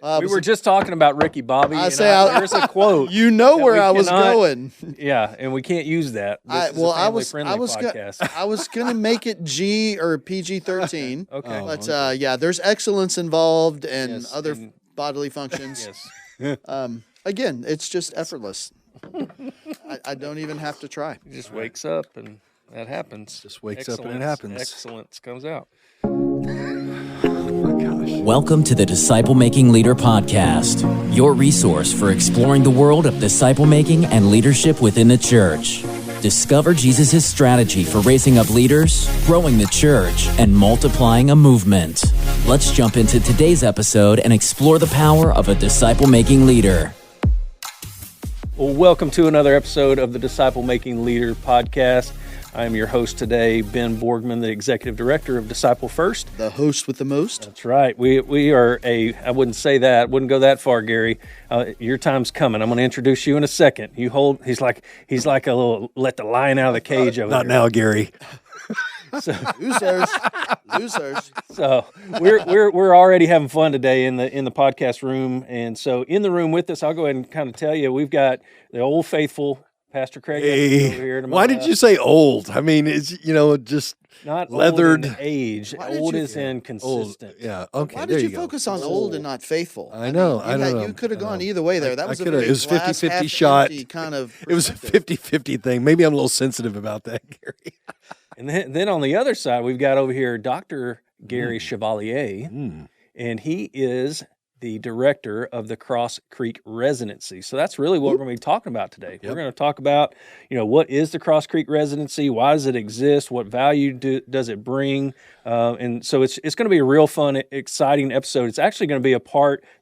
We were just talking about Ricky Bobby. There's a quote. You know where I was going. Yeah, and we can't use that. I was going to make it G or PG-13. Okay. But there's excellence involved and other bodily functions. Yes. Again, it's just effortless. I don't even have to try. He just wakes up and that happens. Just wakes up and it happens. Excellence comes out. Welcome to the Disciple Making Leader Podcast, your resource for exploring the world of disciple making and leadership within the church. Discover Jesus' strategy for raising up leaders, growing the church, and multiplying a movement. Let's jump into today's episode and explore the power of a disciple making leader. Well, welcome to another episode of the Disciple Making Leader Podcast. I am your host today, Ben Borgman, the Executive Director of Disciple First. The host with the most. That's right. We are I wouldn't say that, wouldn't go that far, Gary. Your time's coming. I'm going to introduce you in a second. He's like a little, let the lion out of the cage over Not there. now, Gary. Losers. So we're already having fun today in the podcast room. And so in the room with us, I'll go ahead and kind of tell you, we've got the old faithful Pastor Craig over here. Why did you say old? I mean, it's, just not leathered. Old in age. Old is inconsistent. Old. Yeah, okay. Why did you focus on old and not faithful? I know. You could have gone either way there. That was a it was 50-50 shot. Kind of it was a 50-50 thing. Maybe I'm a little sensitive about that, Gary. And then on the other side, we've got over here Dr. Gary Chevalier, and he is the director of the Cross Creek Residency. So that's really what we're going to be talking about today. Yep. We're going to talk about, what is the Cross Creek Residency? Why does it exist? What value does it bring? And so it's going to be a real fun, exciting episode. It's actually going to be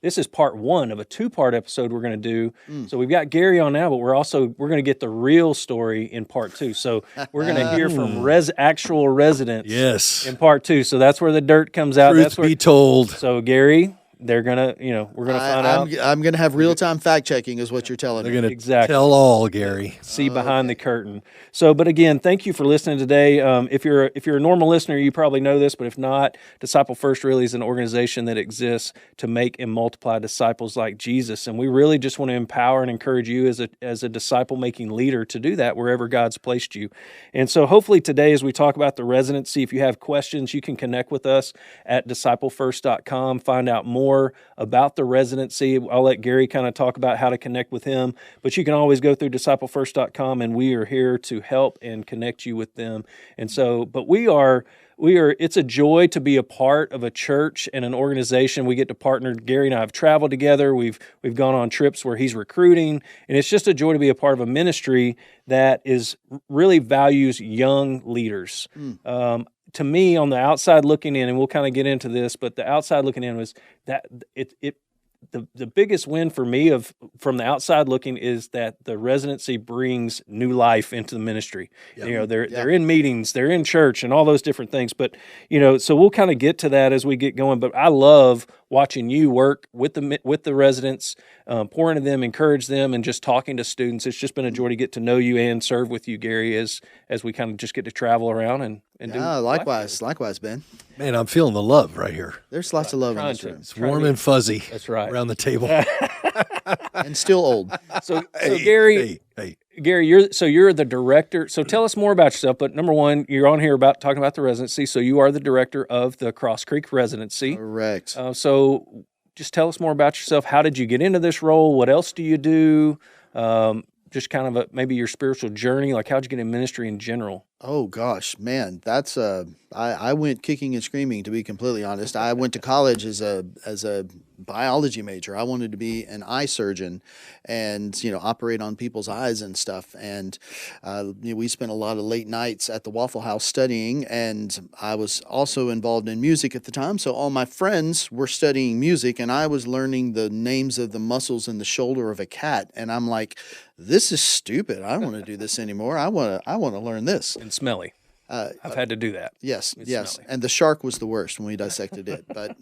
this is part one of a two-part episode we're going to do. So we've got Gary on now, but we're going to get the real story in part two. So we're going to hear from actual residents in part two. So that's where the dirt comes out. Truth be told. So Gary, they're gonna, we're gonna find out. I'm gonna have real-time fact-checking, is what you're telling me. They're gonna tell all, Gary. See behind the curtain. So, but again, thank you for listening today. If you're a normal listener, you probably know this, but if not, Disciple First really is an organization that exists to make and multiply disciples like Jesus, and we really just want to empower and encourage you as a disciple-making leader to do that wherever God's placed you. And so, hopefully today, as we talk about the residency, if you have questions, you can connect with us at disciplefirst.com. Find out more about the residency. I'll let Gary kind of talk about how to connect with him, but you can always go through disciplefirst.com, and we are here to help and connect you with them. And so, but we are, it's a joy to be a part of a church and an organization. We get to partner. Gary and I have traveled together. We've gone on trips where he's recruiting, and it's just a joy to be a part of a ministry that really values young leaders. To me, on the outside looking in, and we'll kind of get into this, but the outside looking in was that the biggest win for me from the outside looking is that the residency brings new life into the ministry. Yep. They're in meetings, they're in church, and all those different things. But so we'll kind of get to that as we get going. But I love watching you work with the residents, pouring to them, encourage them, and just talking to students. It's just been a joy to get to know you and serve with you, Gary, as we kind of just get to travel around and do. Likewise, Ben. Man, I'm feeling the love right here. There's lots of love in this room. It's warm and fuzzy. That's right. Around the table. And still old. So Gary, Gary, you're the director. So tell us more about yourself. But number one, you're on here talking about the residency. So you are the director of the Cross Creek Residency. Correct. So just tell us more about yourself. How did you get into this role? What else do you do? Just kind of maybe your spiritual journey. Like, how'd you get in ministry in general? Oh gosh, man, that's I went kicking and screaming, to be completely honest. I went to college as a biology major. I wanted to be an eye surgeon and operate on people's eyes and stuff. And we spent a lot of late nights at the Waffle House studying, and I was also involved in music at the time. So all my friends were studying music, and I was learning the names of the muscles in the shoulder of a cat. And I'm like, this is stupid. I don't want to do this anymore. I want to learn this. And smelly. I've had to do that. Yes. Smelly. And the shark was the worst when we dissected it. But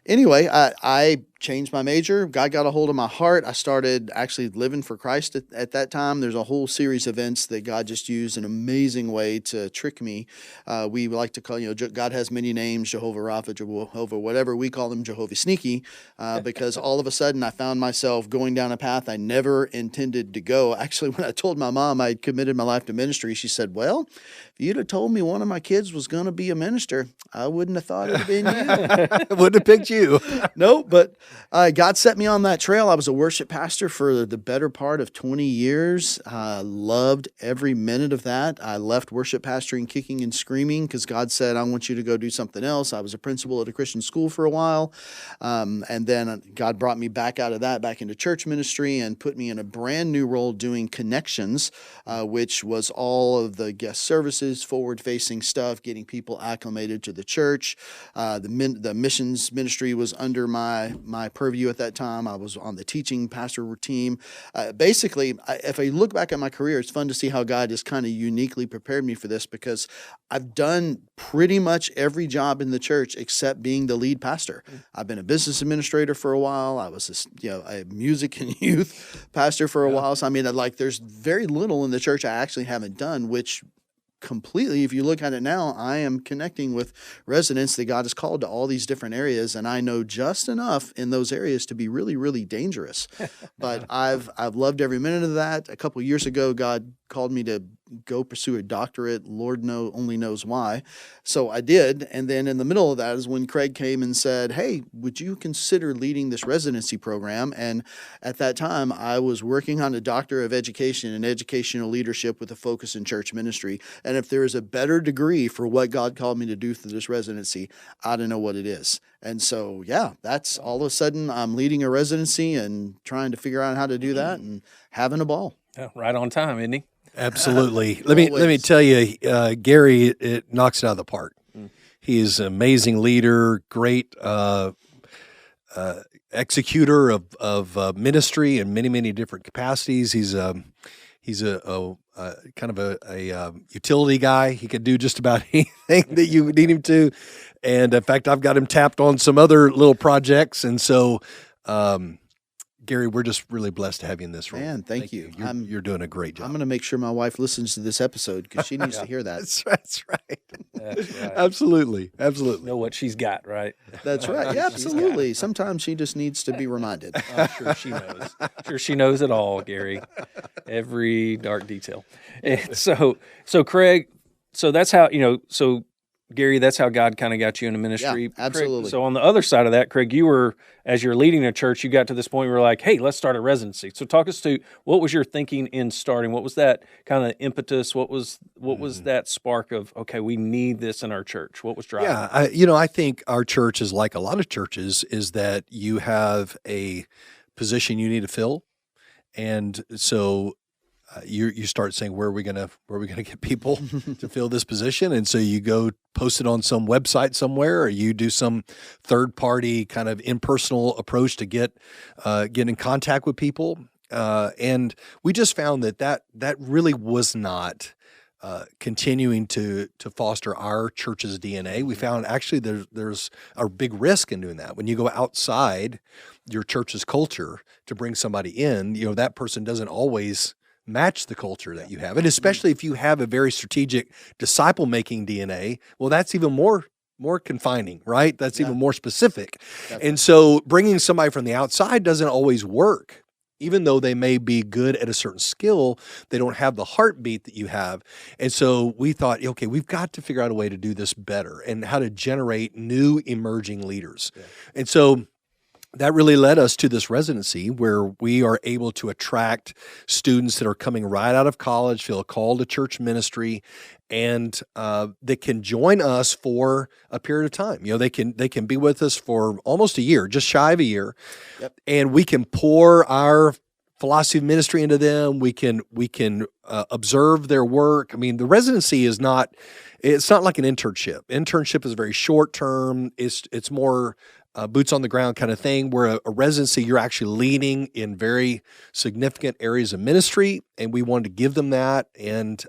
anyway, I changed my major. God got a hold of my heart. I started actually living for Christ at that time. There's a whole series of events that God just used an amazing way to trick me. We like to call, God has many names, Jehovah Rapha, Jehovah, whatever. We call him Jehovah Sneaky, because all of a sudden I found myself going down a path I never intended to go. Actually, when I told my mom I'd committed my life to ministry, she said, well, if you'd have told me one of my kids was going to be a minister, I wouldn't have thought it would have been you. Wouldn't have picked you. No, but God set me on that trail. I was a worship pastor for the better part of 20 years. I loved every minute of that. I left worship pastoring kicking and screaming because God said, I want you to go do something else. I was a principal at a Christian school for a while. And then God brought me back out of that, back into church ministry, and put me in a brand new role doing connections, which was all of the guest services, forward-facing stuff, getting people acclimated to the church. The missions ministry was under my purview at that time. I was on the teaching pastor team. Basically, if I look back at my career, it's fun to see how God has kind of uniquely prepared me for this, because I've done pretty much every job in the church except being the lead pastor. I've been a business administrator for a while. I was a music and youth pastor for a while. So I mean, there's very little in the church I actually haven't done, which completely, if you look at it now, I am connecting with residents that God has called to all these different areas, and I know just enough in those areas to be really, really dangerous. But I've loved every minute of that. A couple of years ago, God called me to go pursue a doctorate. Lord only knows why. So I did. And then in the middle of that is when Craig came and said, hey, would you consider leading this residency program? And at that time, I was working on a doctor of education and educational leadership with a focus in church ministry. And if there is a better degree for what God called me to do through this residency, I don't know what it is. And so, yeah, that's all of a sudden I'm leading a residency and trying to figure out how to do that and having a ball. Yeah, right on time, isn't he? Absolutely. Let me tell you, Gary, it knocks it out of the park. He is an amazing leader, great executor of ministry in many, many different capacities. He's a kind of a utility guy. He could do just about anything that you need him to. And in fact, I've got him tapped on some other little projects. And so, Gary, we're just really blessed to have you in this role. Man, thank you. You're doing a great job. I'm going to make sure my wife listens to this episode because she needs to hear that. That's right. That's right. Absolutely. Know what she's got, right? That's right. Yeah, absolutely. Sometimes she just needs to be reminded. I'm sure she knows. Sure she knows it all, Gary. Every dark detail. And so Craig, so that's how, Gary, that's how God kind of got you into ministry. Yeah, absolutely. Craig, so on the other side of that, Craig, you were, as you're leading a church, you got to this point where you were like, hey, let's start a residency. So talk us to what was your thinking in starting? What was that kind of impetus? What was that spark of, okay, we need this in our church? What was driving? Yeah, I think our church is like a lot of churches, is that you have a position you need to fill. And so you start saying, where are we gonna get people to fill this position? And so you go post it on some website somewhere, or you do some third party kind of impersonal approach to get in contact with people. And we just found that really was not continuing to foster our church's DNA. We found actually there's a big risk in doing that. When you go outside your church's culture to bring somebody in, that person doesn't always match the culture that you have. And especially if you have a very strategic disciple-making DNA, well, that's even more confining, right? That's even more specific. Definitely. And so bringing somebody from the outside doesn't always work. Even though they may be good at a certain skill, they don't have the heartbeat that you have. And so we thought, okay, we've got to figure out a way to do this better and how to generate new emerging leaders. Yeah. And so that really led us to this residency where we are able to attract students that are coming right out of college, feel a call to church ministry, and that can join us for a period of time. They can be with us for almost a year, just shy of a year, and we can pour our philosophy of ministry into them. We can observe their work. I mean, the residency is not like an internship. Internship is very short term. It's more boots on the ground kind of thing, where a residency, you're actually leading in very significant areas of ministry, and we wanted to give them that. And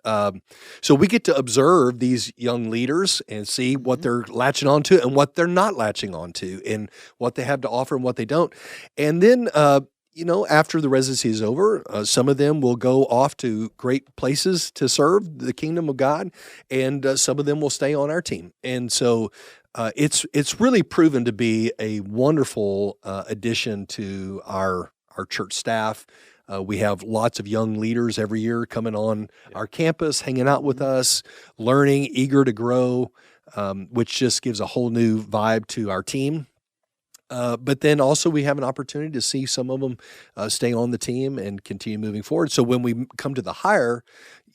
so we get to observe these young leaders and see what they're latching onto and what they're not latching onto, and what they have to offer and what they don't. And then, after the residency is over, some of them will go off to great places to serve the kingdom of God, and some of them will stay on our team. And so it's really proven to be a wonderful addition to our church staff. We have lots of young leaders every year coming on our campus, hanging out with us, learning, eager to grow, which just gives a whole new vibe to our team. But then also we have an opportunity to see some of them stay on the team and continue moving forward. So when we come to the hire,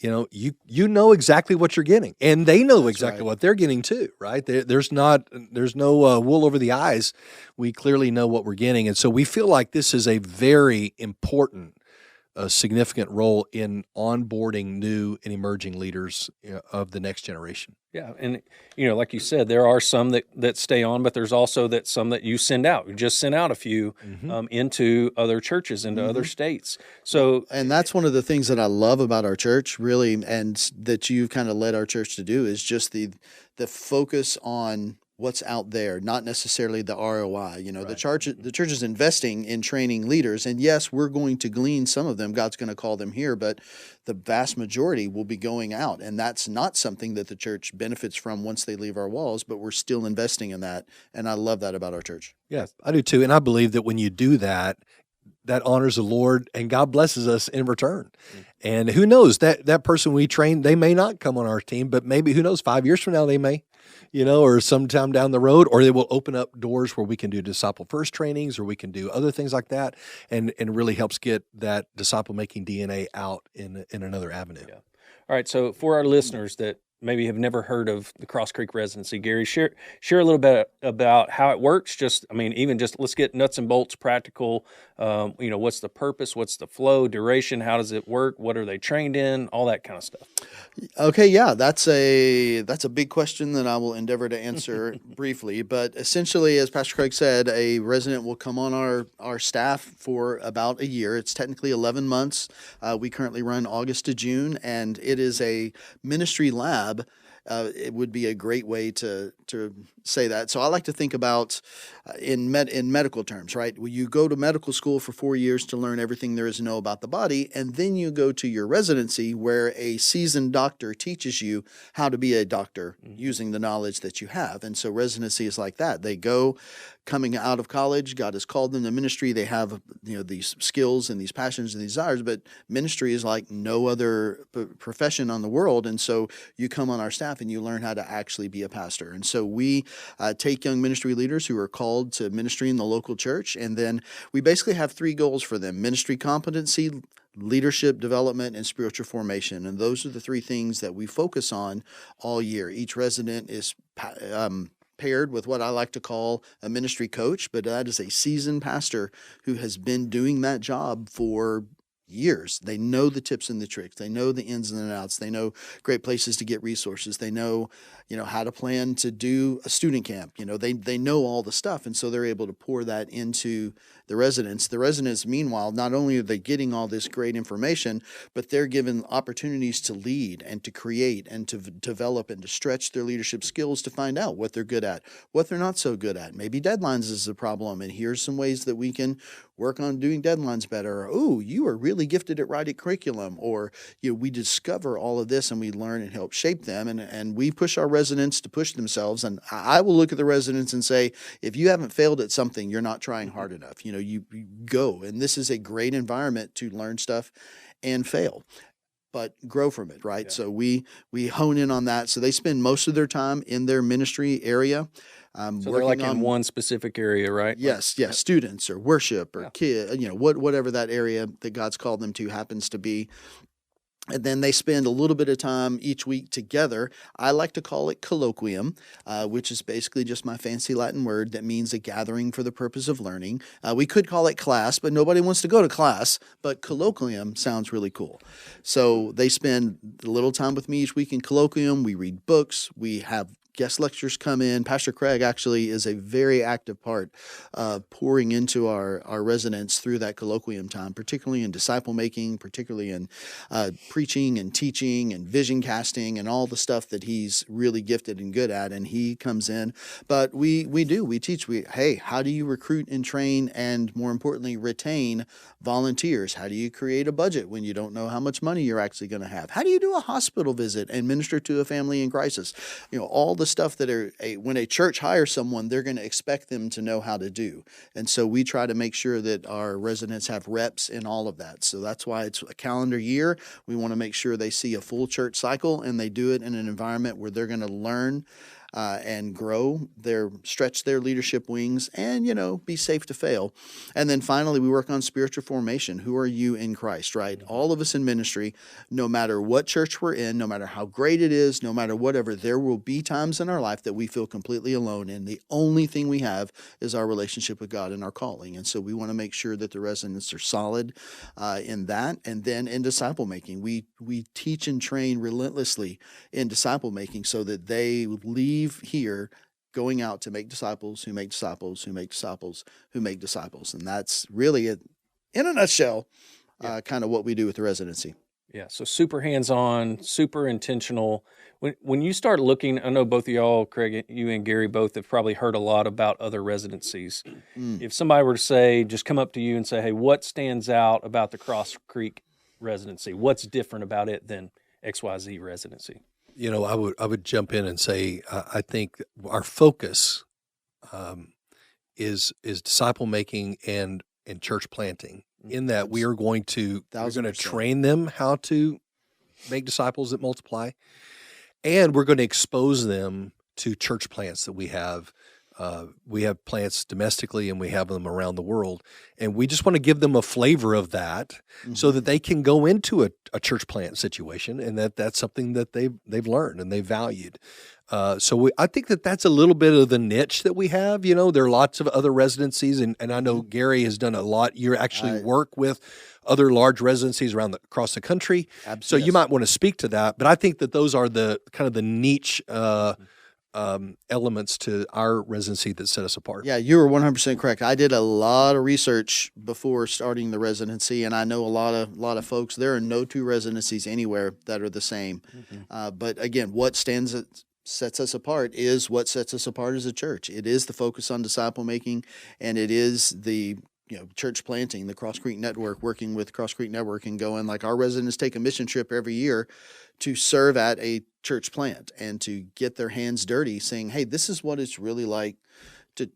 you know exactly what you're getting, and they know exactly what they're getting too, right? There's no wool over the eyes. We clearly know what we're getting, and so we feel like this is a very important, significant role in onboarding new and emerging leaders of the next generation. Yeah, and like you said, there are some that stay on, but there's also some that you send out. You just sent out a few into other churches, into other states. So, and that's one of the things that I love about our church, really, and that you've kind of led our church to do, is just the focus on what's out there, not necessarily the ROI. The church is investing in training leaders, and yes, we're going to glean some of them. God's going to call them here, but the vast majority will be going out, and that's not something that the church benefits from once they leave our walls, but we're still investing in that, and I love that about our church. Yeah, I do too, and I believe that when you do that, that honors the Lord, and God blesses us in return. And who knows, that person we train, they may not come on our team, but maybe, who knows, 5 years from now they may, or sometime down the road, or they will open up doors where we can do disciple first trainings, or we can do other things like that, and it really helps get that disciple making DNA out in another avenue. Yeah. All right. So for our listeners that maybe have never heard of the Cross Creek Residency, Gary, share a little bit about how it works. Let's get nuts and bolts, practical. What's the purpose? What's the flow, duration? How does it work? What are they trained in? All that kind of stuff. Okay, yeah, that's a big question that I will endeavor to answer briefly. But essentially, as Pastor Craig said, a resident will come on our staff for about a year. It's technically 11 months. We currently run August to June, and it is a ministry lab. It would be a great way to say that. So I like to think about in medical terms, right? Well, you go to medical school for 4 years to learn everything there is to know about the body, and then you go to your residency where a seasoned doctor teaches you how to be a doctor using the knowledge that you have. And so residency is like that. They go coming out of college, God has called them to ministry. They have these skills and these passions and desires, but ministry is like no other profession on the world. And so you come on our staff and you learn how to actually be a pastor. And so we take young ministry leaders who are called to ministry in the local church, and then we basically have 3 goals for them: ministry competency, leadership development, and spiritual formation. And those are the 3 things that we focus on all year. Each resident is paired with what I like to call a ministry coach, but that is a seasoned pastor who has been doing that job for years. They know the tips and the tricks. They know the ins and the outs. They know great places to get resources. They know, how to plan to do a student camp. They know all the stuff, and so they're able to pour that into the residents. The residents, meanwhile, not only are they getting all this great information, but they're given opportunities to lead and to create and to develop and to stretch their leadership skills to find out what they're good at, what they're not so good at. Maybe deadlines is a problem, and here's some ways that we can work on doing deadlines better. Or, oh, you are really gifted at writing curriculum. Or we discover all of this and we learn and help shape them, and we push our residents to push themselves. And I will look at the residents and say, if you haven't failed at something, you're not trying hard enough. You go, and this is a great environment to learn stuff and fail, but grow from it, right? Yeah. So we hone in on that. So they spend most of their time in their ministry area. So they're like in one specific area, right? Yes, yes. Students or worship or kid, whatever that area that God's called them to happens to be. And then they spend a little bit of time each week together. I like to call it colloquium, which is basically just my fancy Latin word that means a gathering for the purpose of learning. We could call it class, but nobody wants to go to class. But colloquium sounds really cool. So they spend a little time with me each week in colloquium. We read books. We have guest lectures come in. Pastor Craig actually is a very active part pouring into our residents through that colloquium time, particularly in disciple making, particularly in preaching and teaching and vision casting and all the stuff that he's really gifted and good at. And he comes in. But we teach. Hey, how do you recruit and train and, more importantly, retain volunteers? How do you create a budget when you don't know how much money you're actually going to have? How do you do a hospital visit and minister to a family in crisis? All the stuff that when a church hires someone, they're going to expect them to know how to do. And so we try to make sure that our residents have reps in all of that. So that's why it's a calendar year. We want to make sure they see a full church cycle and they do it in an environment where they're going to learn and grow, stretch their leadership wings, and, be safe to fail. And then finally, we work on spiritual formation. Who are you in Christ, right? All of us in ministry, no matter what church we're in, no matter how great it is, no matter whatever, there will be times in our life that we feel completely alone, and the only thing we have is our relationship with God and our calling. And so we want to make sure that the residents are solid in that. And then in disciple making, we teach and train relentlessly in disciple making so that they leave here going out to make disciples who make disciples who make disciples who make disciples. And that's really it in a nutshell, kind of what we do with the residency. Yeah, so super hands-on, super intentional. When you start looking, I know both of y'all, Craig, you and Gary both have probably heard a lot about other residencies. If somebody were to say, just come up to you and say, hey, what stands out about the Cross Creek residency? What's different about it than XYZ residency? I would jump in and say I think our focus is disciple making and church planting. In that we're going to train them how to make disciples that multiply, and we're going to expose them to church plants that we have. We have plants domestically and we have them around the world. And we just want to give them a flavor of that so that they can go into a church plant situation and that's something that they've learned and they valued. I think that's a little bit of the niche that we have. There are lots of other residencies, and I know Gary has done a lot. You actually work with other large residencies across the country. Absolutely. So you might want to speak to that. But I think that those are the kind of the niche elements to our residency that set us apart. Yeah, you were 100% correct. I did a lot of research before starting the residency, and I know a lot of folks. There are no two residencies anywhere that are the same. But again, what sets us apart is what sets us apart as a church. It is the focus on disciple making, and it is the church planting, the Cross Creek Network, working with Cross Creek Network and going, like, our residents take a mission trip every year to serve at a church plant and to get their hands dirty, saying, hey, this is what it's really like to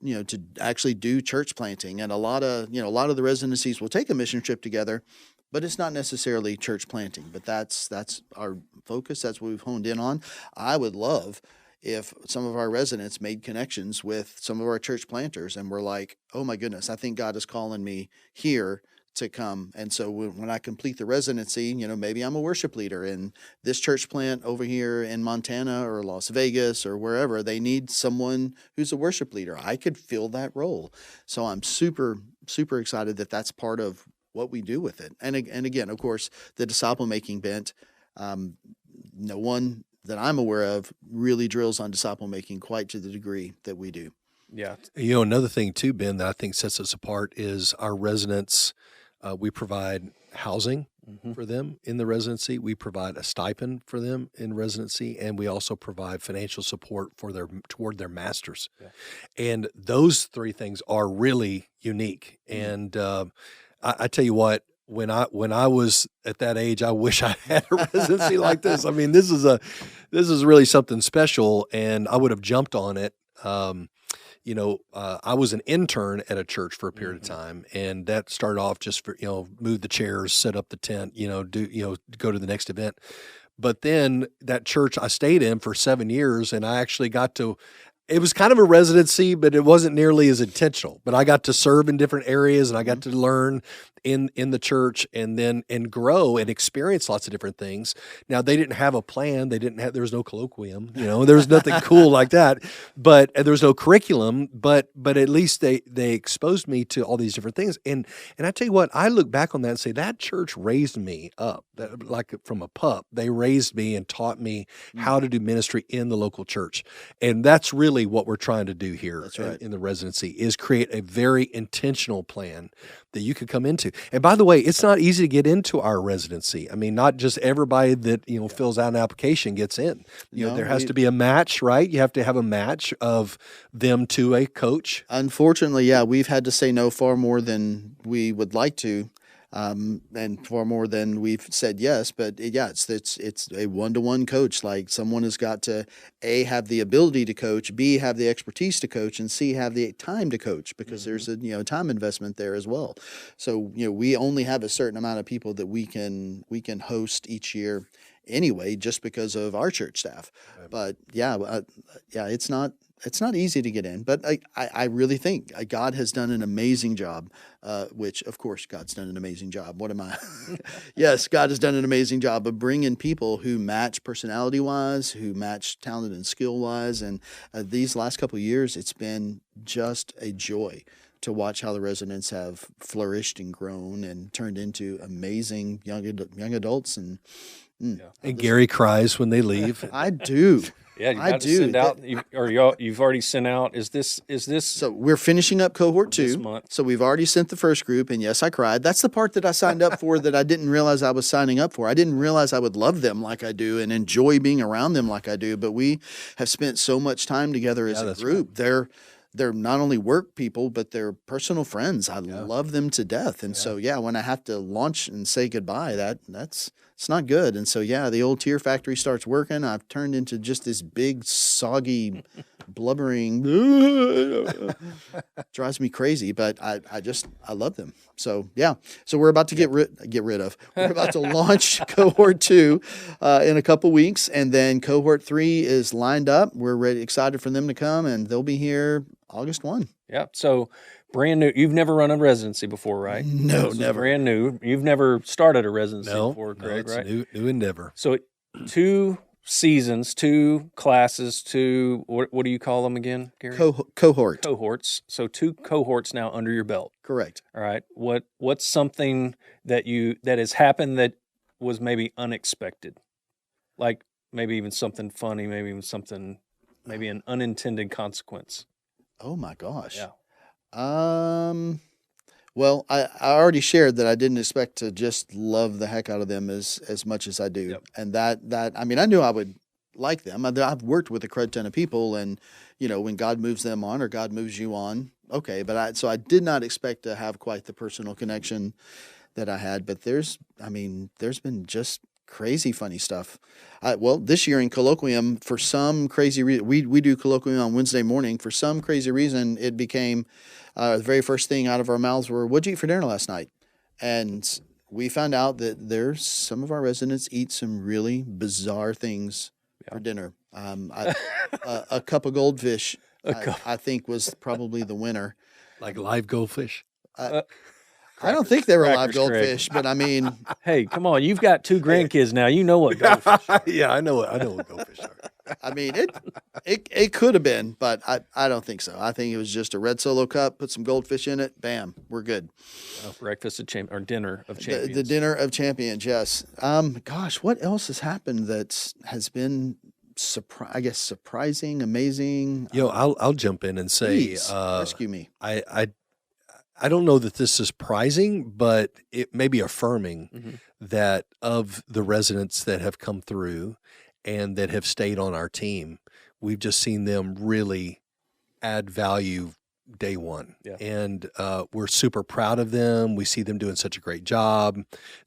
actually do church planting. And a lot of the residencies will take a mission trip together, but it's not necessarily church planting. But that's our focus. That's what we've honed in on. I would love if some of our residents made connections with some of our church planters and were like, oh my goodness, I think God is calling me here to come. And so when I complete the residency, maybe I'm a worship leader in this church plant over here in Montana or Las Vegas or wherever. They need someone who's a worship leader. I could fill that role. So I'm super, super excited that that's part of what we do with it. And again, of course, the disciple making bent, no one that I'm aware of really drills on disciple making quite to the degree that we do. Yeah. Another thing too, Ben, that I think sets us apart is our residents. We provide housing for them in the residency. We provide a stipend for them in residency, and we also provide financial support toward their masters. Yeah. And those three things are really unique. And I tell you what, when I was at that age, I wish I had a residency like this. I mean, this is really something special, and I would have jumped on it. I was an intern at a church for a period of time, and that started off just for, move the chairs, set up the tent, go to the next event. But then that church I stayed in for 7 years, and I actually it was kind of a residency, but it wasn't nearly as intentional. But I got to serve in different areas, and I got to learn. in the church and grow and experience lots of different things. Now, they didn't have a plan. There was no colloquium, there was nothing cool like that, but there was no curriculum, but at least they exposed me to all these different things. And I tell you what, I look back on that and say that church raised me up, like from a pup. They raised me and taught me how to do ministry in the local church. And that's really what we're trying to do here in the residency, is create a very intentional plan that you could come into. And by the way, it's not easy to get into our residency. I mean, not just everybody that, fills out an application gets in. There has to be a match, right? You have to have a match of them to a coach. Unfortunately, yeah, we've had to say no far more than we would like to. And far more than we've said yes, but it's a one-to-one coach. Like, someone has got to A, have the ability to coach, B, have the expertise to coach, and C, have the time to coach, because there's a time investment there as well. So we only have a certain amount of people that we can host each year anyway, just because of our church staff. But it's not easy to get in, but I really think God has done an amazing job, which, of course, God's done an amazing job. What am I? Yes, God has done an amazing job of bringing people who match personality-wise, who match talent and skill-wise. And these last couple of years, it's been just a joy to watch how the residents have flourished and grown and turned into amazing young adults. And Gary cries when they leave. I do. Yeah, you got to send out, you've already sent out. Is this? So we're finishing up cohort 2 this month. So we've already sent the first group, and yes, I cried. That's the part that I signed up for that I didn't realize I was signing up for. I didn't realize I would love them like I do and enjoy being around them like I do. But we have spent so much time together as a group. Right. They're not only work people, but they're personal friends. I love them to death. And so, when I have to launch and say goodbye, it's not good. And so, the old tear factory starts working. I've turned into just this big, soggy, blubbering, drives me crazy, but I love them. So, so we're about to get rid of. We're about to launch cohort 2 in a couple weeks. And then cohort 3 is lined up. We're excited for them to come, and they'll be here August 1. Yeah. So brand new. You've never run a residency before, right? No, never. Brand new. You've never started a residency before, Craig, it's right? New endeavor. So 2 seasons, 2 classes, 2, what do you call them again, Gary? Cohort. Cohorts. So 2 cohorts now under your belt. Correct. All right. What's something that has happened that was maybe unexpected? Like maybe even something funny, maybe an unintended consequence. Oh my gosh. Yeah. Well, I already shared that I didn't expect to just love the heck out of them as much as I do. Yep. And that I mean, I knew I would like them. I've worked with a crud ton of people, and when God moves them on or God moves you on, okay. But I did not expect to have quite the personal connection that I had. But there's been just crazy funny stuff. This year in colloquium, for some crazy reason, we do colloquium on Wednesday morning. For some crazy reason, it became the very first thing out of our mouths were, "What'd you eat for dinner last night?" And we found out that some of our residents eat some really bizarre things for dinner. A cup of goldfish, I think, was probably the winner. Like live goldfish? I don't think they were live Crackers, goldfish, but I mean, Hey, come on! You've got 2 grandkids now. You know what goldfish are. Yeah, I know what goldfish are. I mean, it could have been, but I don't think so. I think it was just a red Solo cup, put some goldfish in it, bam, we're good. Breakfast of or dinner of champions. The dinner of champions, yes. Gosh, what else has happened that has been surprising, amazing? I'll jump in and say, Please, rescue me. I don't know that this is surprising, but it may be affirming that of the residents that have come through and that have stayed on our team, we've just seen them really add value day one. Yeah. And we're super proud of them. We see them doing such a great job.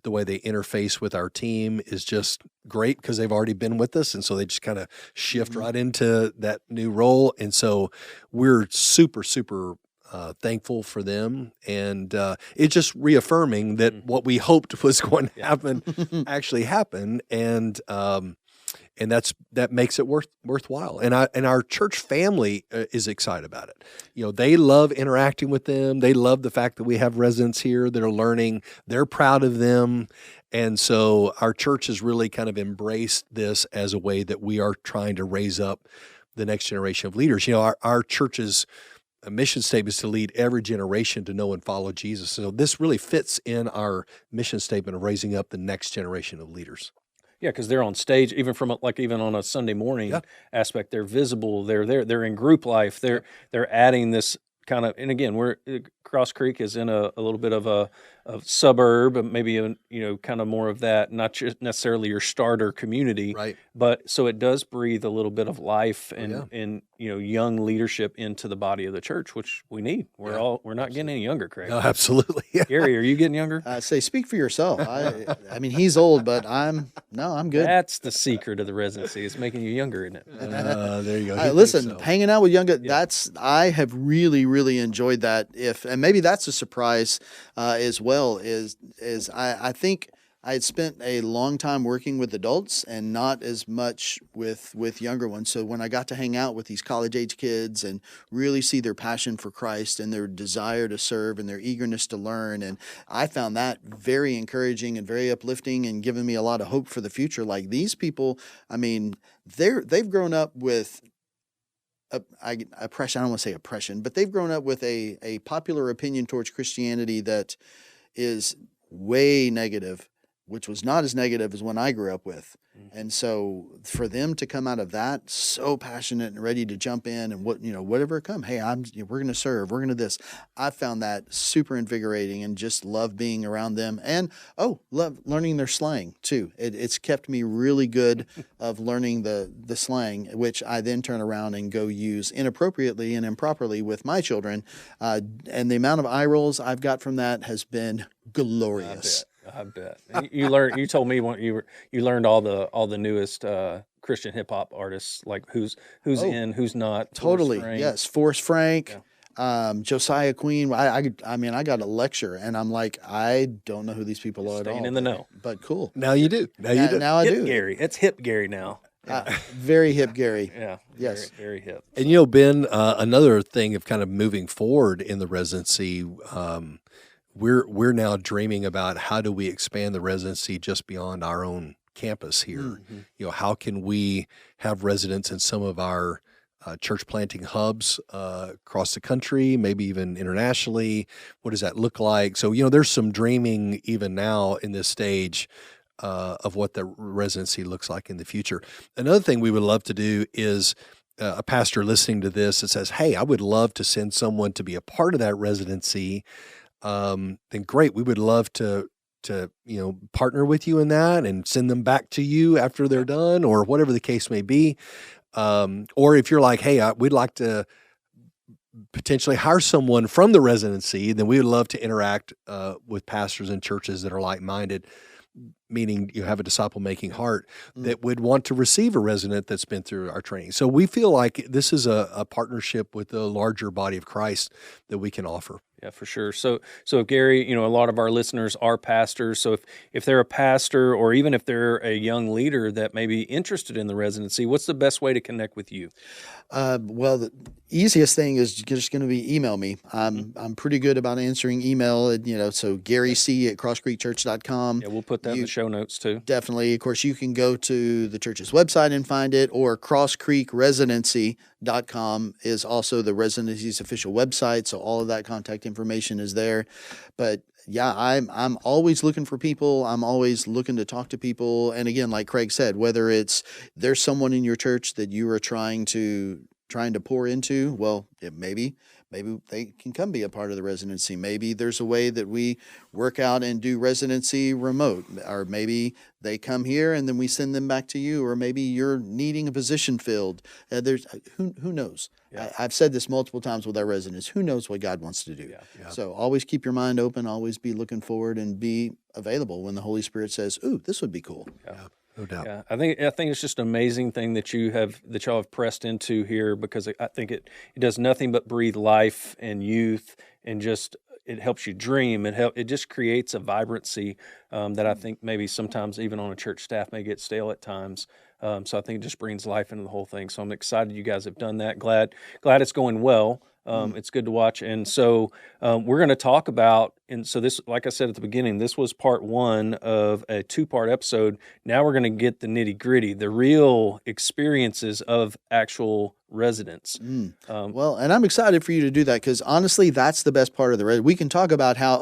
The way they interface with our team is just great because they've already been with us. And so they just kind of shift right into that new role. And so we're super, super thankful for them, and it's just reaffirming that what we hoped was going to happen actually happened, and and that makes it worthwhile. And our church family is excited about it. They love interacting with them. They love the fact that we have residents here that are learning. They're proud of them. And so our church has really kind of embraced this as a way that we are trying to raise up the next generation of leaders. Our church's mission statement is to lead every generation to know and follow Jesus. So this really fits in our mission statement of raising up the next generation of leaders. Yeah, because they're on stage, even on a Sunday morning aspect, they're visible. They're there. They're in group life. They're adding this kind of, and again, Cross Creek is in a little bit of a suburb, maybe kind of more of that, not just necessarily your starter community, right? But so it does breathe a little bit of life and young leadership into the body of the church, which we need. We're not getting any younger, Craig. No, absolutely. Gary, are you getting younger? Speak for yourself. I mean, he's old, but I'm good. That's the secret of the residency. It's making you younger, isn't it? There you go. Listen, hanging out with younger, I have really, really enjoyed that. And maybe that's a surprise as well, is I think I had spent a long time working with adults and not as much with younger ones. So when I got to hang out with these college-age kids and really see their passion for Christ and their desire to serve and their eagerness to learn, and I found that very encouraging and very uplifting and giving me a lot of hope for the future. Like these people, I mean, they've grown up with oppression. I don't want to say oppression, but they've grown up with a popular opinion towards Christianity that is way negative, which was not as negative as when I grew up with. And so for them to come out of that so passionate and ready to jump in and whatever come, hey, we're going to serve, we're going to this. I found that super invigorating and just love being around them, and love learning their slang too. It's kept me really good of learning the slang, which I then turn around and go use inappropriately and improperly with my children. And the amount of eye rolls I've got from that has been glorious. I bet. You learned. You told me you learned all the newest Christian hip hop artists, like who's in, who's not. Totally. Yes. Forrest Frank, Josiah Queen. I mean, I got a lecture, and I'm like, I don't know who these people are at all. Staying in the know, but cool. Now you do. Now I do. Gary, it's hip Gary now. Very hip Gary. Yeah. Yes. Very hip. And Ben, another thing of kind of moving forward in the residency. We're now dreaming about how do we expand the residency just beyond our own campus here. Mm-hmm. How can we have residents in some of our church planting hubs across the country, maybe even internationally? What does that look like? So, there's some dreaming even now in this stage of what the residency looks like in the future. Another thing we would love to do is a pastor listening to this that says, hey, I would love to send someone to be a part of that residency. Then great. We would love to partner with you in that and send them back to you after they're done, or whatever the case may be. Or if you're like, hey, we'd like to potentially hire someone from the residency, then we would love to interact with pastors and churches that are like-minded, meaning you have a disciple-making heart that would want to receive a resident that's been through our training. So we feel like this is a partnership with the larger body of Christ that we can offer. Yeah, for sure. So Gary, a lot of our listeners are pastors. So if they're a pastor, or even if they're a young leader that may be interested in the residency, what's the best way to connect with you? Well, the easiest thing is just going to be email me. I'm pretty good about answering email. So GaryC@crosscreekchurch.com. Yeah, we'll put that in the show notes too. Definitely. Of course, you can go to the church's website and find it, or CrossCreekResidency.com is also the residency's official website. So all of that contact information is there. But yeah, I'm always looking for people. I'm always looking to talk to people. And again, like Craig said, whether there's someone in your church that you are trying to pour into, well, maybe they can come be a part of the residency. Maybe there's a way that we work out and do residency remote, or maybe they come here and then we send them back to you, or maybe you're needing a position filled. There's who knows. Yeah. I've said this multiple times with our residents. Who knows what God wants to do? Yeah. Yeah. So always keep your mind open. Always be looking forward and be available when the Holy Spirit says, "Ooh, this would be cool." Yeah. No doubt. Yeah, I think it's just an amazing thing that y'all have pressed into here, because I think it does nothing but breathe life and youth, and just it helps you dream. It just creates a vibrancy that I think maybe sometimes even on a church staff may get stale at times. So I think it just brings life into the whole thing. So I'm excited you guys have done that. Glad it's going well. It's good to watch. And so we're going to talk about, and so this, like I said at the beginning, this was part one of a 2-part episode. Now we're going to get the nitty gritty, the real experiences of actual residents. Well, and I'm excited for you to do that, because honestly, that's the best part of the we can talk about how,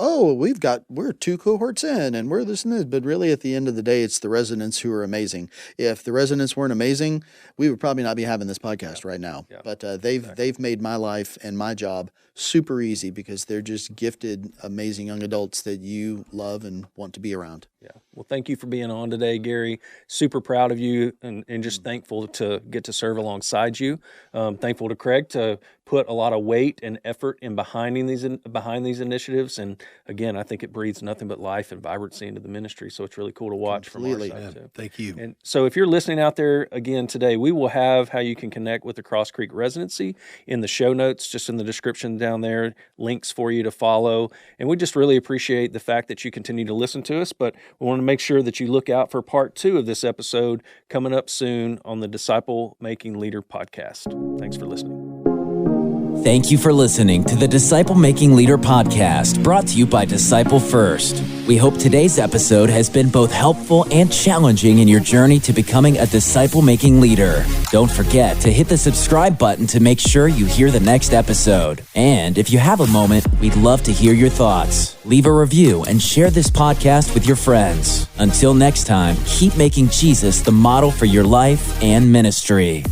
we're 2 cohorts in and we're this and this, but really at the end of the day, it's the residents who are amazing. If the residents weren't amazing, we would probably not be having this podcast right now. Yeah. But they've made my life and my job super easy, because they're just gifted, amazing young adults that you love and want to be around. Yeah. Well, thank you for being on today, Gary. Super proud of you, and just thankful to get to serve alongside you. Thankful to Craig to put a lot of weight and effort in behind these initiatives. And again, I think it breathes nothing but life and vibrancy into the ministry. So it's really cool to watch Completely. from our side too. Thank you. And so if you're listening out there again today, we will have how you can connect with the Cross Creek Residency in the show notes, just in the description down there, links for you to follow. And we just really appreciate the fact that you continue to listen to us, but we want to make sure that you look out for part 2 of this episode coming up soon on the Disciple Making Leader podcast. Thanks for listening. Thank you for listening to the Disciple Making Leader podcast, brought to you by Disciple First. We hope today's episode has been both helpful and challenging in your journey to becoming a disciple-making leader. Don't forget to hit the subscribe button to make sure you hear the next episode. And if you have a moment, we'd love to hear your thoughts. Leave a review and share this podcast with your friends. Until next time, keep making Jesus the model for your life and ministry.